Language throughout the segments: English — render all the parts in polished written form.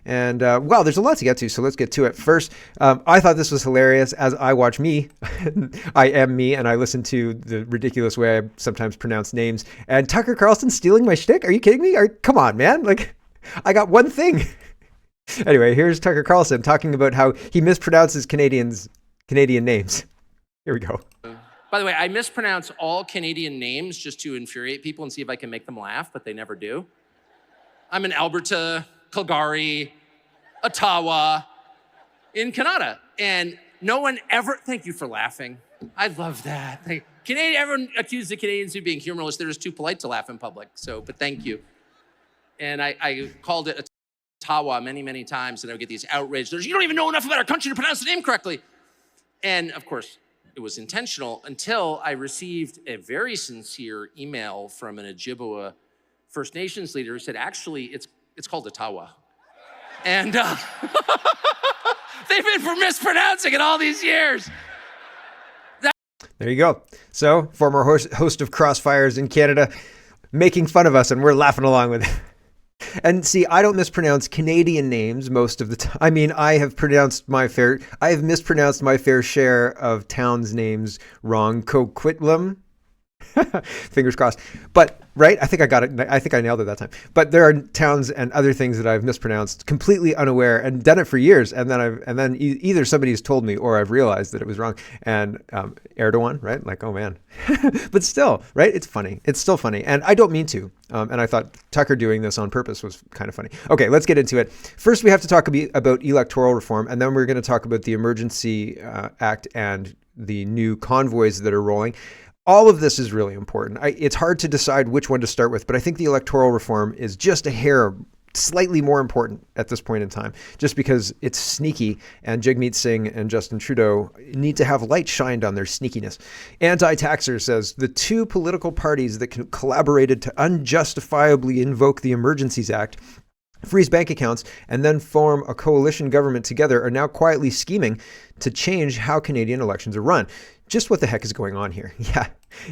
And well, there's a lot to get to, so let's get to it. First, I thought this was hilarious as I watch me. I am me, and I listen to the ridiculous way I sometimes pronounce names. And Tucker Carlson stealing my shtick? Are you kidding me? Come on, man. Like, I got one thing. Anyway, here's Tucker Carlson talking about how he mispronounces Canadian names. Here we go. By the way, I mispronounce all Canadian names just to infuriate people and see if I can make them laugh, but they never do. I'm in Alberta, Calgary, Ottawa, in Canada. And no one ever, thank you for laughing. I love that. Everyone accused the Canadians of being humorless. They're just too polite to laugh in public. But thank you. And I called it Ottawa many, many times, and I would get these outraged. You don't even know enough about our country to pronounce the name correctly. And of course, it was intentional until I received a very sincere email from an Ojibwa First Nations leader who said, actually, it's called Ottawa. And they've been mispronouncing it all these years. There you go. So, former host of Crossfires in Canada, making fun of us, and we're laughing along with it. And see, I don't mispronounce Canadian names most of the time. I mean, I have mispronounced my fair share of towns' names wrong. Coquitlam. Fingers crossed. But, right? I think I got it. I think I nailed it that time. But there are towns and other things that I've mispronounced completely unaware and done it for years. And then either somebody's told me or I've realized that it was wrong. And Erdogan, right? Like, oh man. But still, right? It's funny. It's still funny. And I don't mean to. And I thought Tucker doing this on purpose was kind of funny. Okay, let's get into it. First, we have to talk about electoral reform. And then we're going to talk about the Emergency Act and the new convoys that are rolling. All of this is really important. It's hard to decide which one to start with, but I think the electoral reform is just a hair slightly more important at this point in time, just because it's sneaky, and Jagmeet Singh and Justin Trudeau need to have light shined on their sneakiness. Anti-Taxer says the two political parties that collaborated to unjustifiably invoke the Emergencies Act, freeze bank accounts, and then form a coalition government together are now quietly scheming to change how Canadian elections are run. Just what the heck is going on here? Yeah.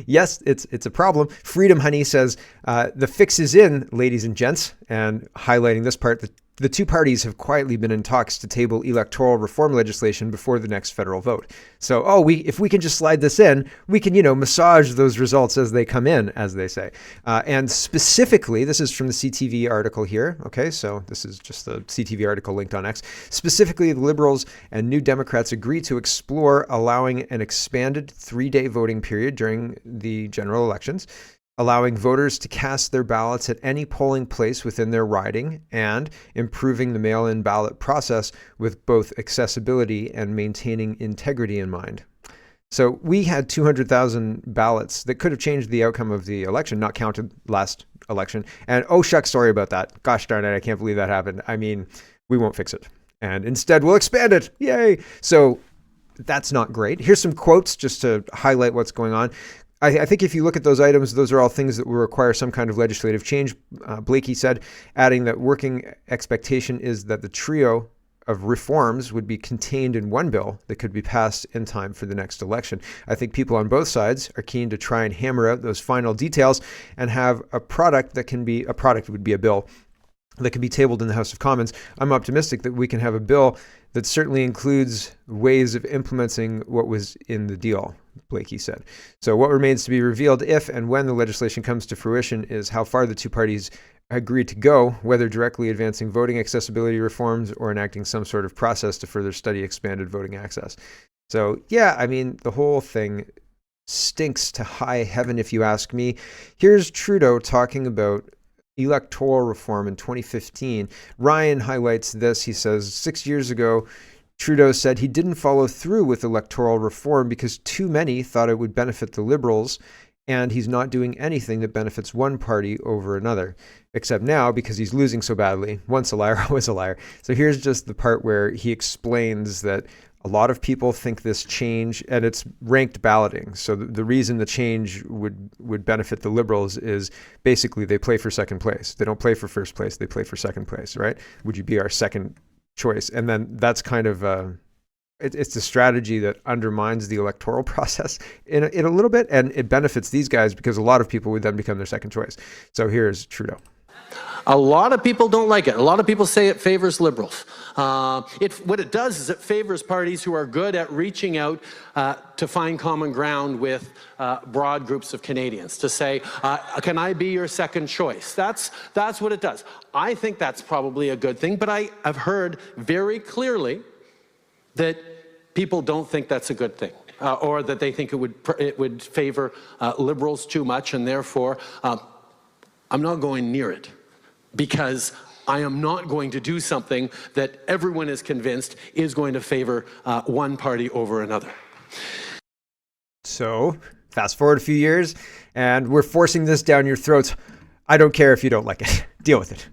Yes, it's a problem. Freedom Honey says, the fix is in, ladies and gents, and highlighting this part, the two parties have quietly been in talks to table electoral reform legislation before the next federal vote. So, if we can just slide this in, we can, massage those results as they come in, as they say. And specifically, this is from the CTV article here. Okay, so this is just the CTV article linked on X. Specifically, the Liberals and New Democrats agree to explore allowing an expanded 3-day voting period during the general elections, allowing voters to cast their ballots at any polling place within their riding, and improving the mail-in ballot process with both accessibility and maintaining integrity in mind. So we had 200,000 ballots that could have changed the outcome of the election, not counted last election. And oh shucks, sorry about that. Gosh darn it, I can't believe that happened. I mean, we won't fix it. And instead, we'll expand it. Yay! So that's not great. Here's some quotes just to highlight what's going on. I think if you look at those items, those are all things that will require some kind of legislative change. Blakey said, adding that working expectation is that the trio of reforms would be contained in one bill that could be passed in time for the next election. I think people on both sides are keen to try and hammer out those final details and have a product would be a bill that can be tabled in the House of Commons. I'm optimistic that we can have a bill that certainly includes ways of implementing what was in the deal, Blakey said. So what remains to be revealed if and when the legislation comes to fruition is how far the two parties agree to go, whether directly advancing voting accessibility reforms or enacting some sort of process to further study expanded voting access. So yeah, I mean, the whole thing stinks to high heaven if you ask me. Here's Trudeau talking about electoral reform in 2015. Ryan highlights this. He says, 6 years ago, Trudeau said he didn't follow through with electoral reform because too many thought it would benefit the Liberals, and he's not doing anything that benefits one party over another. Except now, because he's losing so badly, once a liar, always a liar. So here's just the part where he explains that a lot of people think this change, and it's ranked balloting. So the reason the change would benefit the Liberals is basically they play for second place. They don't play for first place. They play for second place, right? Would you be our second choice? And then that's kind of it's a strategy that undermines the electoral process in a little bit, and it benefits these guys because a lot of people would then become their second choice. So here's Trudeau. A lot of people don't like it. A lot of people say it favors liberals. What it does is it favors parties who are good at reaching out to find common ground with broad groups of Canadians, to say, can I be your second choice? That's what it does. I think that's probably a good thing, but I have heard very clearly that people don't think that's a good thing. Or that they think it would favor liberals too much, and therefore I'm not going near it, because I am not going to do something that everyone is convinced is going to favor one party over another. So, fast forward a few years, and we're forcing this down your throats. I don't care if you don't like it. Deal with it.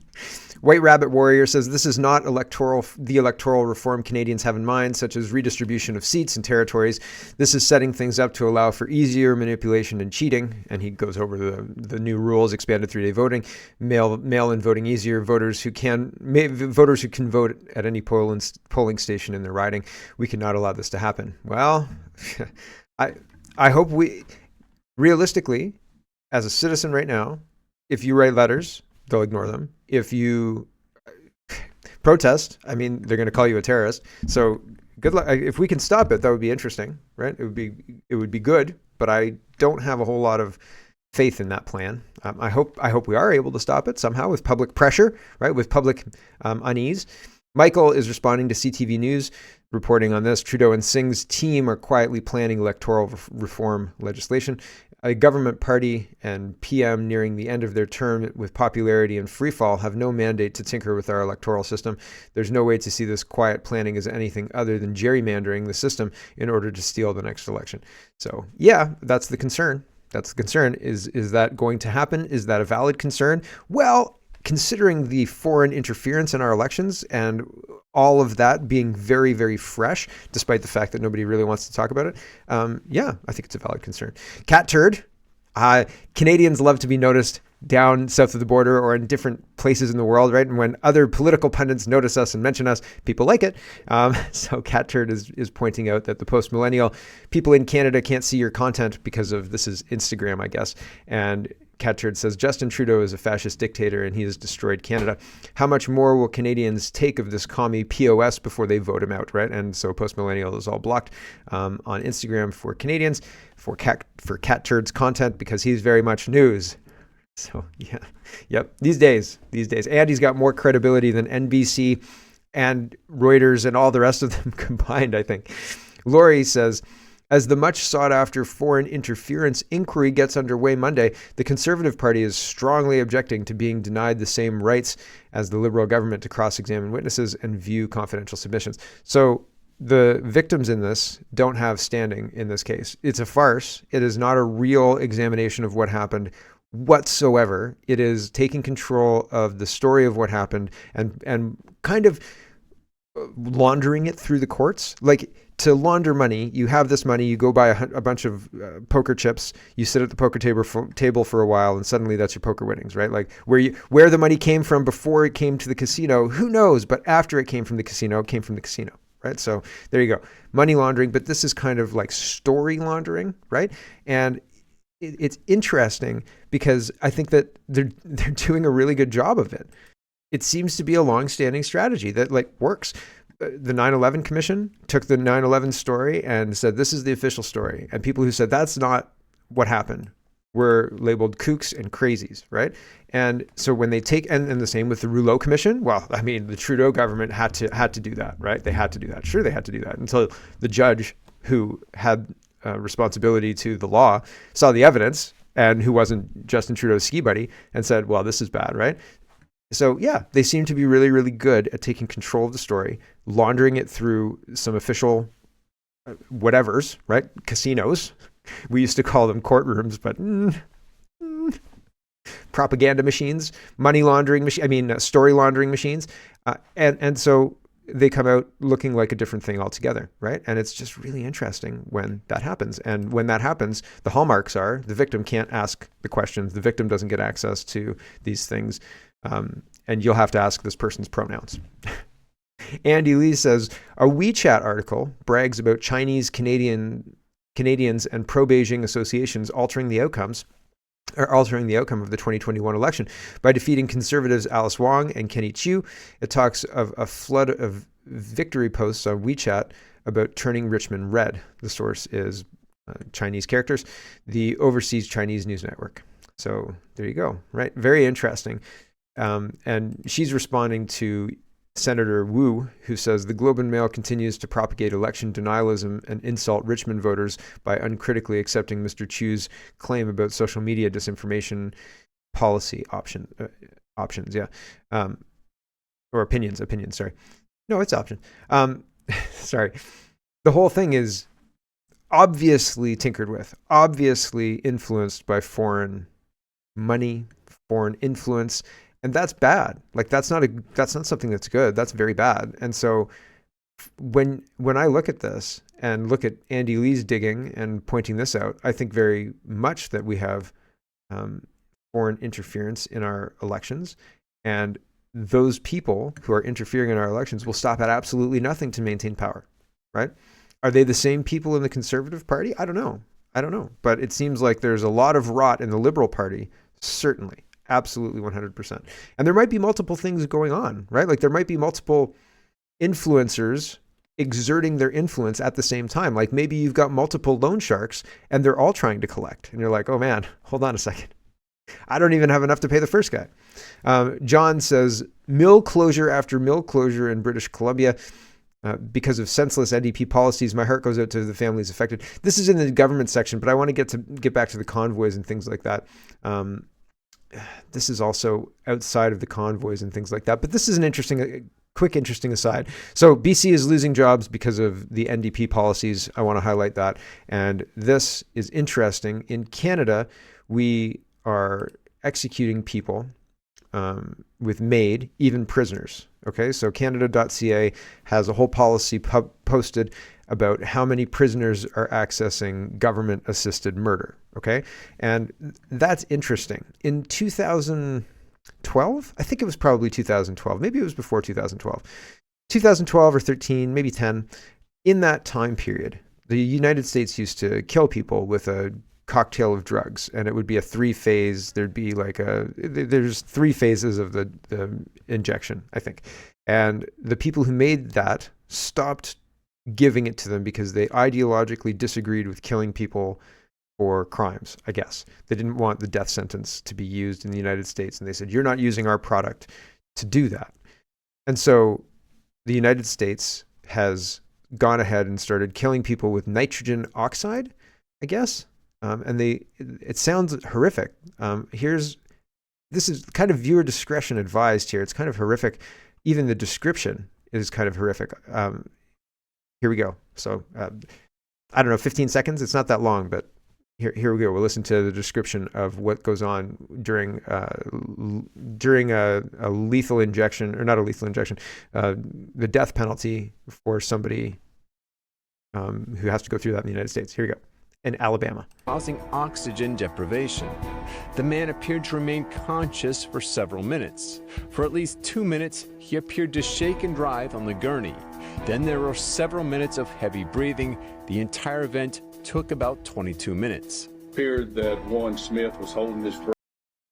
White Rabbit Warrior says this is not the electoral reform Canadians have in mind, such as redistribution of seats and territories. This is setting things up to allow for easier manipulation and cheating. And he goes over the new rules: expanded 3-day voting, mail-in voting easier, voters who can vote at any polling station in their riding. We cannot allow this to happen. Well, I hope realistically, as a citizen right now, if you write letters, they'll ignore them. If you protest, I mean, they're going to call you a terrorist. So good luck. If we can stop it, that would be interesting, right? It would be good, but I don't have a whole lot of faith in that plan. I hope we are able to stop it somehow with public pressure, right? With public unease. Michael is responding to CTV News, reporting on this. Trudeau and Singh's team are quietly planning electoral reform legislation. A government party and PM nearing the end of their term with popularity in freefall have no mandate to tinker with our electoral system. There's no way to see this quiet planning as anything other than gerrymandering the system in order to steal the next election. So yeah, that's the concern. That's the concern. Is that going to happen? Is that a valid concern? Well, considering the foreign interference in our elections and all of that being very, very fresh, despite the fact that nobody really wants to talk about it, yeah, I think it's a valid concern. Cat turd. Canadians love to be noticed down south of the border or in different places in the world, right? And when other political pundits notice us and mention us, people like it. So Cat Turd is pointing out that the post-millennial people in Canada can't see your content because of, this is Instagram, I guess. And Cat Turd says, Justin Trudeau is a fascist dictator and he has destroyed Canada. How much more will Canadians take of this commie POS before they vote him out, right? And so post-millennial is all blocked on Instagram for Canadians, for Cat Turd's content, because he's very much news. So yeah, yep. These days, and he's got more credibility than NBC and Reuters and all the rest of them combined, I think. Laurie says, as the much sought after foreign interference inquiry gets underway Monday, the Conservative Party is strongly objecting to being denied the same rights as the Liberal government to cross-examine witnesses and view confidential submissions. So the victims in this don't have standing in this case. It's a farce. It is not a real examination of what happened whatsoever. It is taking control of the story of what happened and kind of laundering it through the courts. Like, to launder money, you have this money, you go buy a bunch of poker chips, you sit at the poker table for a while, and suddenly that's your poker winnings, right? Like where the money came from before it came to the casino, who knows? But after it came from the casino, it came from the casino, right? So there you go, money laundering. But this is kind of like story laundering, right? And it's interesting because I think that they're doing a really good job of it. It seems to be a long-standing strategy that like works. The 9/11 Commission took the 9/11 story and said, this is the official story. And people who said that's not what happened were labeled kooks and crazies, right? And so when they take, and the same with the Rouleau Commission, well, I mean, the Trudeau government had to do that, right? They had to do that. Sure, they had to do that until the judge who had responsibility to the law saw the evidence and who wasn't Justin Trudeau's ski buddy and said, well, this is bad, right? So yeah, they seem to be really, really good at taking control of the story, laundering it through some official whatevers, right? Casinos. We used to call them courtrooms, but propaganda machines, money laundering story laundering machines. And so they come out looking like a different thing altogether, right? And it's just really interesting when that happens. And when that happens, the hallmarks are the victim can't ask the questions. The victim doesn't get access to these things. And you'll have to ask this person's pronouns. Andy Lee says, a WeChat article brags about Chinese Canadians and pro-Beijing associations altering the outcomes. or altering the outcome of the 2021 election by defeating conservatives Alice Wong and Kenny Chiu. It talks of a flood of victory posts on WeChat about turning Richmond red. The source is Chinese characters, the overseas Chinese news network. So there you go, right? Very interesting. And she's responding to Senator Wu, who says the Globe and Mail continues to propagate election denialism and insult Richmond voters by uncritically accepting Mr. Chu's claim about social media disinformation policy options. Yeah. Or opinions, sorry. No, it's option. Sorry. The whole thing is obviously tinkered with, obviously influenced by foreign money, foreign influence. And that's bad. Like that's not something that's good. That's very bad. And so when I look at this and look at Andy Lee's digging and pointing this out, I think very much that we have foreign interference in our elections, and those people who are interfering in our elections will stop at absolutely nothing to maintain power, right? Are they the same people in the Conservative Party? I don't know. But it seems like there's a lot of rot in the Liberal Party, certainly. Absolutely 100%. And there might be multiple things going on, right? Like there might be multiple influencers exerting their influence at the same time. Like maybe you've got multiple loan sharks and they're all trying to collect. And you're like, oh man, hold on a second. I don't even have enough to pay the first guy. John says, mill closure after mill closure in British Columbia. Because of senseless NDP policies, my heart goes out to the families affected. This is in the government section, but I want to get back to the convoys and things like that. This is also outside of the convoys and things like that. But this is an interesting aside. So BC is losing jobs because of the NDP policies. I want to highlight that. And this is interesting. In Canada, we are executing people with MAID, even prisoners. Okay, so Canada.ca has a whole policy posted about how many prisoners are accessing government-assisted murder. Okay, and that's interesting. In 2012, I think it was probably 2012. Maybe it was before 2012. 2012 or 13, maybe 10. In that time period, the United States used to kill people with a cocktail of drugs, and it would be a 3-phase. There'd be like there's 3 phases of the injection, I think. And the people who made that stopped giving it to them because they ideologically disagreed with killing people for crimes, I guess. They didn't want the death sentence to be used in the United States. And they said, you're not using our product to do that. And so the United States has gone ahead and started killing people with nitrogen oxide, I guess. And it sounds horrific. This is kind of viewer discretion advised here. It's kind of horrific. Even the description is kind of horrific. Here we go. So I don't know, 15 seconds. It's not that long, but here we go. We'll listen to the description of what goes on during a lethal injection, or not a lethal injection, the death penalty for somebody who has to go through that in the United States. Here we go. In Alabama. Causing oxygen deprivation. The man appeared to remain conscious for several minutes. For at least 2 minutes, he appeared to shake and drive on the gurney. Then there were several minutes of heavy breathing. The entire event took about 22 minutes. Appeared that Warren Smith was holding his breath.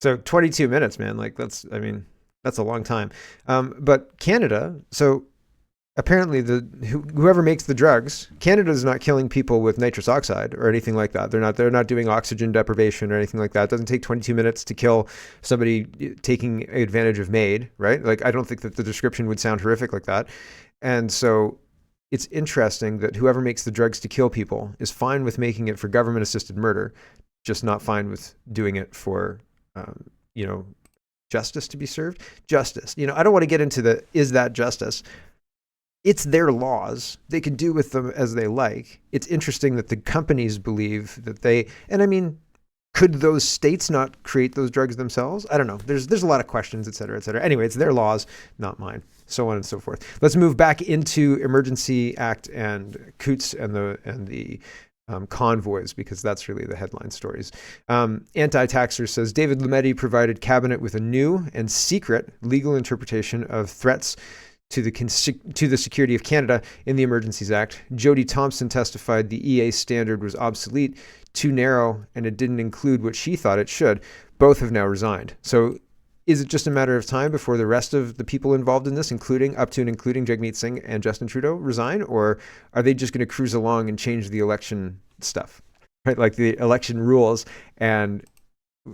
So 22 minutes, man. Like that's a long time. But Canada, so apparently whoever makes the drugs, Canada is not killing people with nitrous oxide or anything like that. They're not doing oxygen deprivation or anything like that. It doesn't take 22 minutes to kill somebody taking advantage of MAID, right? Like I don't think that the description would sound horrific like that. And so it's interesting that whoever makes the drugs to kill people is fine with making it for government-assisted murder, just not fine with doing it for, justice to be served. Justice. I don't want to get into is that justice? It's their laws. They can do with them as they like. It's interesting that the companies believe that could those states not create those drugs themselves? I don't know. There's a lot of questions, et cetera, et cetera. Anyway, it's their laws, not mine, so on and so forth. Let's move back into Emergency Act and Coots and the convoys, because that's really the headline stories. Anti-Taxer says David Lametti provided cabinet with a new and secret legal interpretation of threats to the security of Canada in the Emergencies Act. Jody Thompson testified the EA standard was obsolete, too narrow, and it didn't include what she thought it should. Both have now resigned. So is it just a matter of time before the rest of the people involved in this, including Jagmeet Singh and Justin Trudeau, resign? Or are they just going to cruise along and change the election stuff, right? Like the election rules, and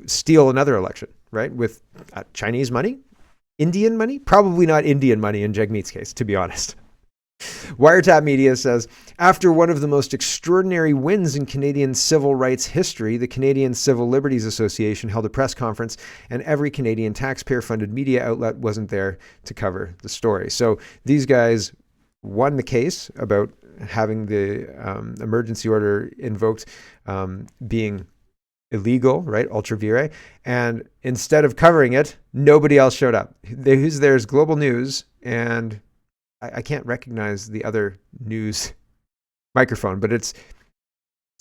steal another election, right? With Chinese money? Indian money? Probably not Indian money in Jagmeet's case, to be honest. Wiretap Media says, after one of the most extraordinary wins in Canadian civil rights history, the Canadian Civil Liberties Association held a press conference, and every Canadian taxpayer-funded media outlet wasn't there to cover the story. So these guys won the case about having the emergency order invoked being illegal, right? Ultra vires. And instead of covering it, nobody else showed up. Who's there is Global News, and I can't recognize the other news microphone, but it's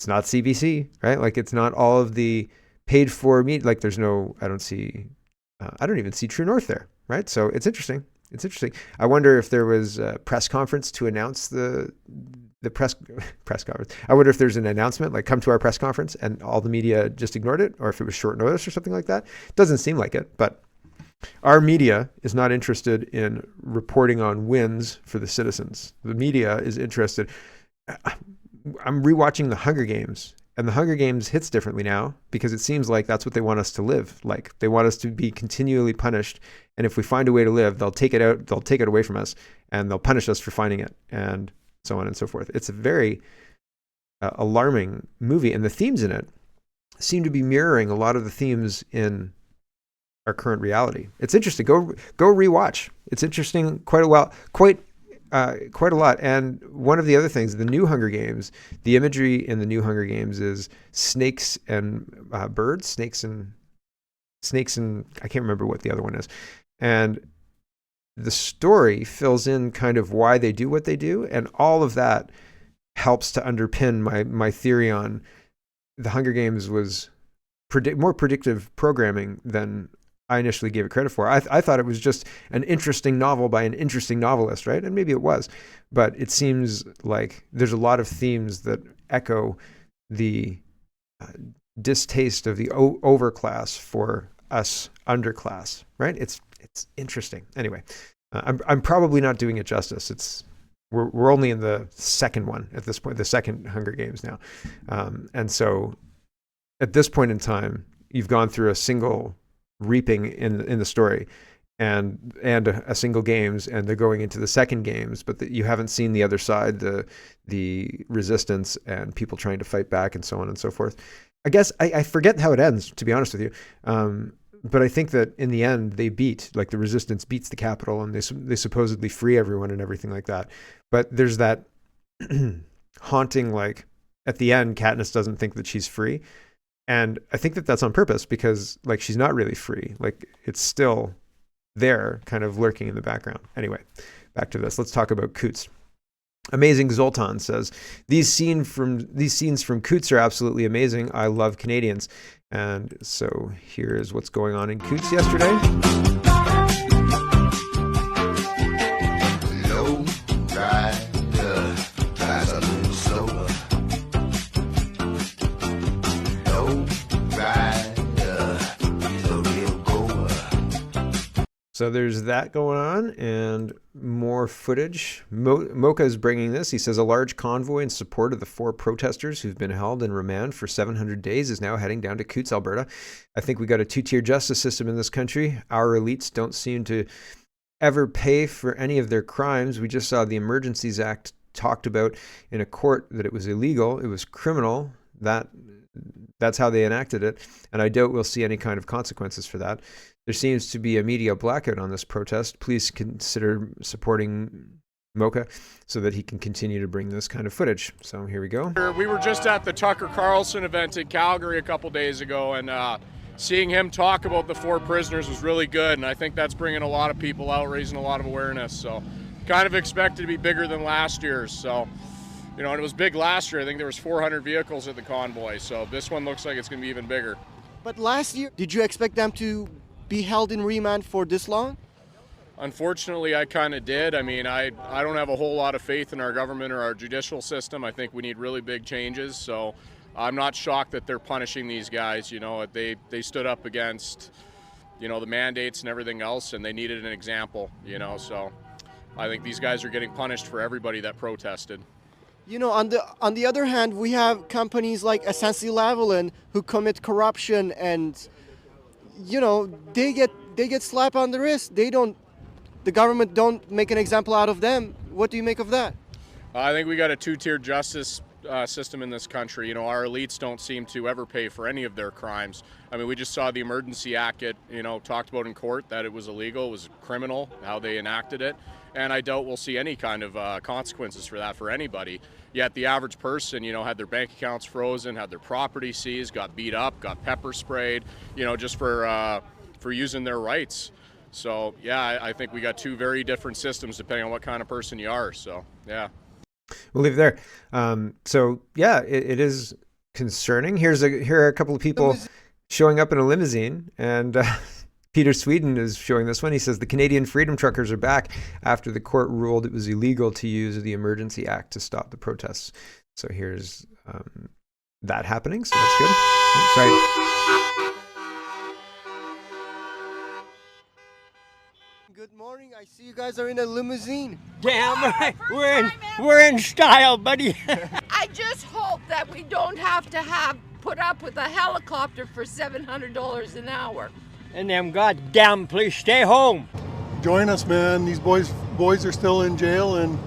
not CBC, right? Like it's not all of the paid for media. Like there's no, I don't even see True North there, right? So it's interesting. It's interesting. I wonder if there was a press conference to announce the press conference. I wonder if there's an announcement like come to our press conference and all the media just ignored it, or if it was short notice or something like that. Doesn't seem like it, but our media is not interested in reporting on wins for the citizens. The media is interested. I'm rewatching The Hunger Games, and The Hunger Games hits differently now because it seems like that's what they want us to live like. They want us to be continually punished, and if we find a way to live, they'll take it out, they'll take it away from us, and they'll punish us for finding it, and so on and so forth. It's a very alarming movie, and the themes in it seem to be mirroring a lot of the themes in our current reality. It's interesting. Go rewatch. It's interesting quite a lot. And one of the other things, the new Hunger Games, the imagery in the new Hunger Games is snakes and birds, snakes and I can't remember what the other one is. And the story fills in kind of why they do what they do, and all of that helps to underpin my theory on the Hunger Games was more predictive programming than I initially gave it credit for. I thought it was just an interesting novel by an interesting novelist, right? And maybe it was, but it seems like there's a lot of themes that echo the distaste of the overclass for us underclass, right? It's interesting. Anyway, I'm probably not doing it justice. We're only in the second one at this point, the second Hunger Games now, and so at this point in time, you've gone through a single reaping in the story and a single games, and they're going into the second games, but you haven't seen the other side, the resistance and people trying to fight back and so on and so forth. I guess I forget how it ends, to be honest with you, but I think that in the end they the resistance beats the capital, and they supposedly free everyone and everything like that. But there's that haunting, like at the end Katniss doesn't think that she's free. And I think that that's on purpose because like she's not really free. Like it's still there kind of lurking in the background. Anyway, back to this. Let's talk about Coots. Amazing Zoltan says, these scenes from Coots are absolutely amazing. I love Canadians. And so here is what's going on in Coots yesterday. Low rider, flies a little slower. So there's that going on, and more footage. Mocha is bringing this. He says a large convoy in support of the 4 protesters who've been held in remand for 700 days is now heading down to Coots, Alberta. I think we got a 2-tier justice system in this country. Our elites don't seem to ever pay for any of their crimes. We just saw the Emergencies Act talked about in a court that it was illegal. It was criminal. That's how they enacted it, and I doubt we'll see any kind of consequences for that. There seems to be a media blackout on this protest. Please consider supporting Mocha so that he can continue to bring this kind of footage. So here we go. We were just at the Tucker Carlson event in Calgary a couple days ago, and seeing him talk about the 4 prisoners was really good, and I think that's bringing a lot of people out, raising a lot of awareness. So kind of expected to be bigger than last year's. So, and it was big last year. I think there was 400 vehicles at the convoy. So this one looks like it's going to be even bigger. But last year, did you expect them to be held in remand for this long? Unfortunately, I kind of did. I mean, I don't have a whole lot of faith in our government or our judicial system. I think we need really big changes. So I'm not shocked that they're punishing these guys. You know, they stood up against, you know, the mandates and everything else, and they needed an example, you know. So I think these guys are getting punished for everybody that protested. You know, on the other hand, we have companies like Essentially Lavalin who commit corruption, and you know, they get slapped on the wrist. The government don't make an example out of them. What do you make of that? I think we got a two-tier justice system in this country. You know, our elites don't seem to ever pay for any of their crimes. I mean, we just saw the Emergency Act get, you know, talked about in court that it was illegal, it was criminal, how they enacted it. And I doubt we'll see any kind of consequences for that for anybody. Yet the average person, you know, had their bank accounts frozen, had their property seized, got beat up, got pepper sprayed, you know, just for using their rights. So, yeah, I think we got two very different systems depending on what kind of person you are. So, yeah. We'll leave it there. So, yeah, it is concerning. Here are a couple of people showing up in a limousine, and Peter Sweden is showing this one. He says the Canadian Freedom Truckers are back after the court ruled it was illegal to use the Emergency Act to stop the protests. So here's that happening. So that's good. Oh, sorry. Good morning. I see you guys are in a limousine. Damn right. We're in style, buddy. I just hope that we don't have to put up with a helicopter for $700 an hour. And them goddamn police stay home. Join us, man. These boys are still in jail, and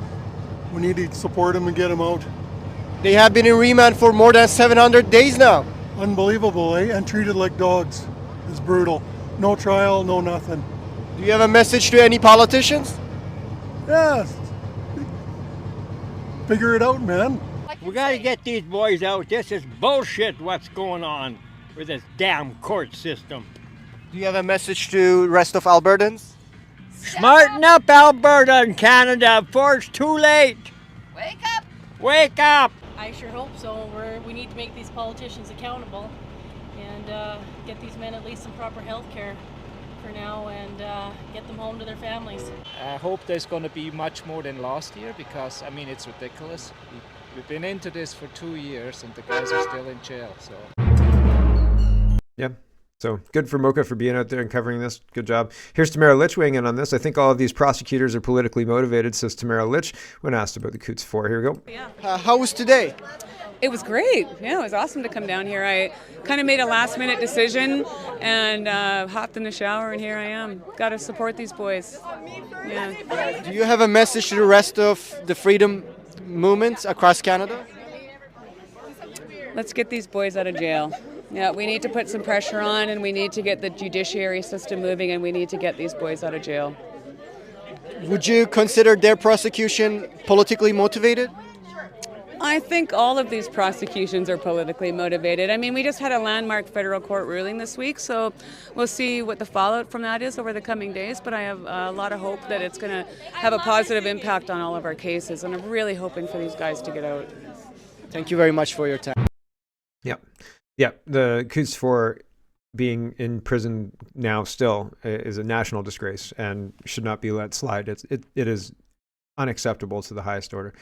we need to support them and get them out. They have been in remand for more than 700 days now. Unbelievable, eh? And treated like dogs. It's brutal. No trial, no nothing. Do you have a message to any politicians? Yeah. Figure it out, man. We gotta get these boys out. This is bullshit what's going on with this damn court system. Do you have a message to the rest of Albertans? Smarten up, Alberta and Canada, before it's too late. Wake up! Wake up! I sure hope so. We need to make these politicians accountable and get these men at least some proper health care for now and get them home to their families. I hope there's going to be much more than last year because, I mean, it's ridiculous. We've been into this for 2 years and the guys are still in jail. So. Yeah. So good for Mocha for being out there and covering this. Good job. Here's Tamara Litch weighing in on this. I think all of these prosecutors are politically motivated, says Tamara Litch when asked about the Coots 4. Here we go. Yeah. How was today? It was great. Yeah, it was awesome to come down here. I kind of made a last-minute decision and hopped in the shower, and here I am. Got to support these boys. Yeah. Do you have a message to the rest of the freedom movements across Canada? Let's get these boys out of jail. Yeah, we need to put some pressure on, and we need to get the judiciary system moving, and we need to get these boys out of jail. Would you consider their prosecution politically motivated? I think all of these prosecutions are politically motivated. I mean, we just had a landmark federal court ruling this week, so we'll see what the fallout from that is over the coming days, but I have a lot of hope that it's going to have a positive impact on all of our cases, and I'm really hoping for these guys to get out. Thank you very much for your time. Yep. Yeah, the Coots 4 being in prison now still is a national disgrace and should not be let slide. It is unacceptable to the highest order.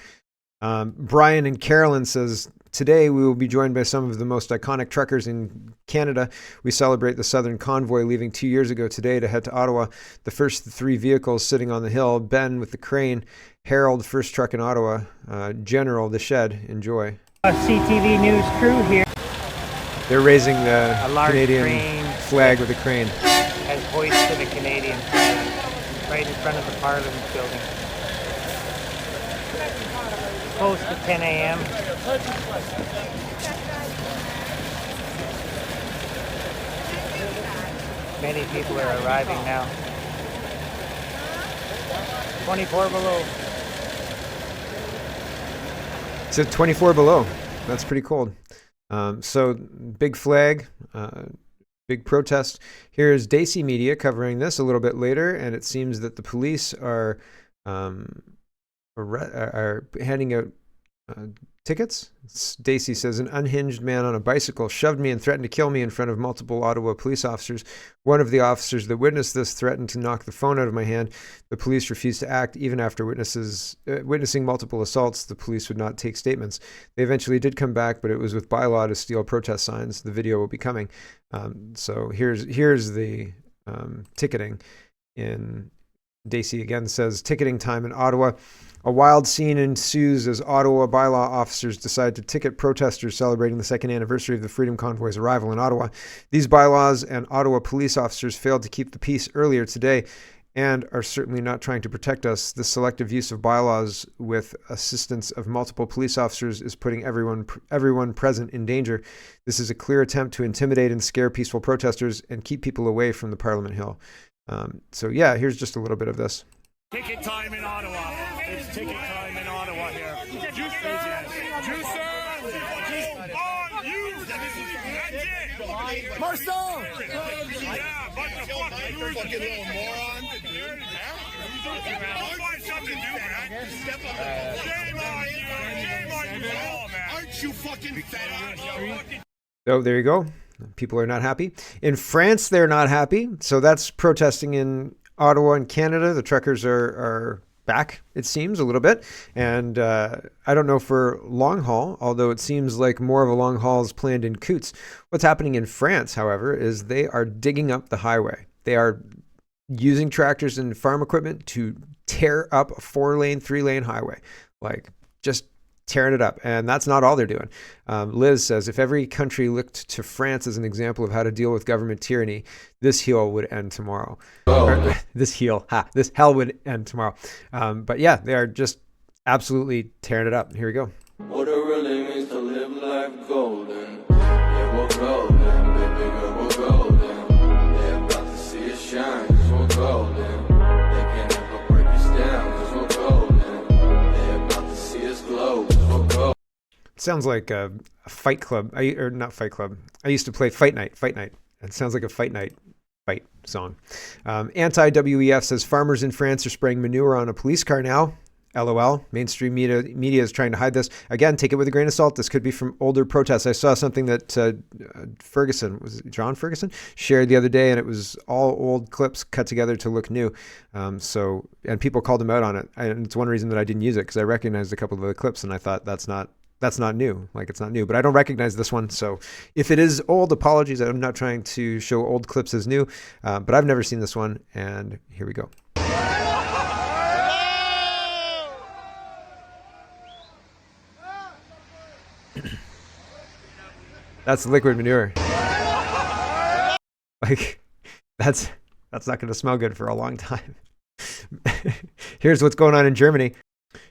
Brian in Carolyn says, today we will be joined by some of the most iconic truckers in Canada. We celebrate the Southern Convoy leaving 2 years ago today to head to Ottawa. The first three vehicles sitting on the hill, Ben with the crane, Harold, first truck in Ottawa, General, the shed. Enjoy. CTV News crew here. They're raising the Canadian flag with a crane. As hoist to the Canadian flag right in front of the Parliament building. Close to 10 a.m. Many people are arriving now. 24 below. It's at 24 below. That's pretty cold. So big flag, big protest. Here's Daisy Media covering this a little bit later, and it seems that the police are handing out tickets. Stacy says, an unhinged man on a bicycle shoved me and threatened to kill me in front of multiple Ottawa police officers. One of the officers that witnessed this threatened to knock the phone out of my hand. The police refused to act. Even after witnessing multiple assaults, the police would not take statements. They eventually did come back, but it was with bylaw to steal protest signs. The video will be coming. So here's the ticketing. In Daisy again says, ticketing time in Ottawa. A wild scene ensues as Ottawa bylaw officers decide to ticket protesters celebrating the second anniversary of the Freedom Convoy's arrival in Ottawa. These bylaws and Ottawa police officers failed to keep the peace earlier today and are certainly not trying to protect us. The selective use of bylaws with assistance of multiple police officers is putting everyone present in danger. This is a clear attempt to intimidate and scare peaceful protesters and keep people away from the Parliament Hill. So yeah, here's just a little bit of this. Ticket time in Ottawa. It's ticket time in Ottawa here. Juicer! On you! That's it! Marcel! Yeah, bunch of fucking little moron. Find something to do, man. Shame on you! Shame on you all, man. Aren't you fucking fed up? Oh, there you go. People are not happy. In France, they're not happy. So that's protesting in Ottawa and Canada. The truckers are back, it seems, a little bit. And I don't know for long haul, although it seems like more of a long haul is planned in Coutts. What's happening in France, however, is they are digging up the highway. They are using tractors and farm equipment to tear up a 4-lane, 3-lane highway. Like, just tearing it up. And that's not all they're doing. Liz says, if every country looked to France as an example of how to deal with government tyranny, this hell would end tomorrow. This hell would end tomorrow. But yeah, they are just absolutely tearing it up. Here we go. What it really means to live life golden. Yeah, we're golden, baby girl, we're golden. They're about to see us shine, cause we're golden. They can't ever break us down, cause we're golden. They're about to see us glow, cause we're golden. Sounds like a fight club, or not fight club. I used to play Fight Night. It sounds like a Fight Night fight song. Anti-WEF says farmers in France are spraying manure on a police car now. LOL. Mainstream media is trying to hide this. Again, take it with a grain of salt. This could be from older protests. I saw something that John Ferguson shared the other day, and it was all old clips cut together to look new. And people called him out on it. And it's one reason that I didn't use it, because I recognized a couple of the clips, and I thought that's not new. Like, it's not new, but I don't recognize this one. So if it is old, apologies. I'm not trying to show old clips as new, but I've never seen this one. And here we go. That's liquid manure. Like, that's not going to smell good for a long time. Here's what's going on in Germany.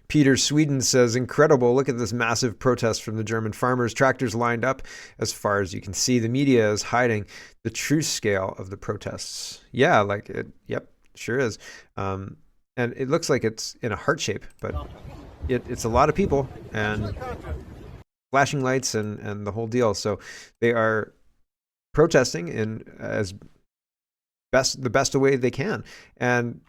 Peter Sweden says, incredible. Look at this massive protest from the German farmers. Tractors lined up as far as you can see. The media is hiding the true scale of the protests. Yeah, like it. Yep, sure is. And it looks like it's in a heart shape, but it's a lot of people and flashing lights and the whole deal. So they are protesting in the best way they can. And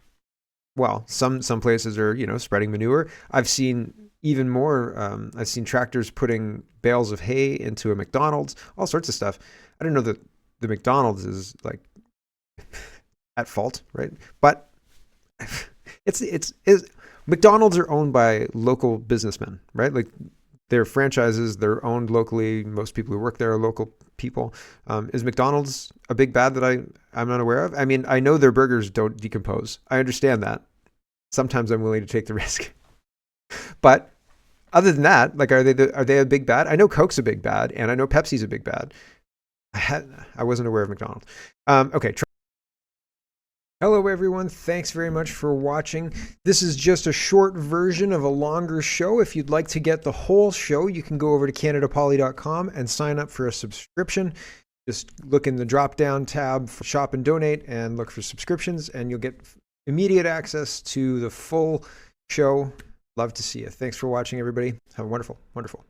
well, some places are, spreading manure. I've seen even more. I've seen tractors putting bales of hay into a McDonald's, all sorts of stuff. I don't know that the McDonald's is like at fault, right? But it's McDonald's are owned by local businessmen, right? Like, they're franchises, they're owned locally. Most people who work there are local people. Is McDonald's a big bad that I'm not aware of? I mean, I know their burgers don't decompose. I understand that. Sometimes I'm willing to take the risk. But other than that, like, are they a big bad? I know Coke's a big bad, and I know Pepsi's a big bad. I wasn't aware of McDonald's. Okay. Hello, everyone. Thanks very much for watching. This is just a short version of a longer show. If you'd like to get the whole show, you can go over to CanadaPoly.com and sign up for a subscription. Just look in the drop-down tab for Shop and Donate and look for subscriptions, and you'll get immediate access to the full show. Love to see you. Thanks for watching, everybody. Have a wonderful, wonderful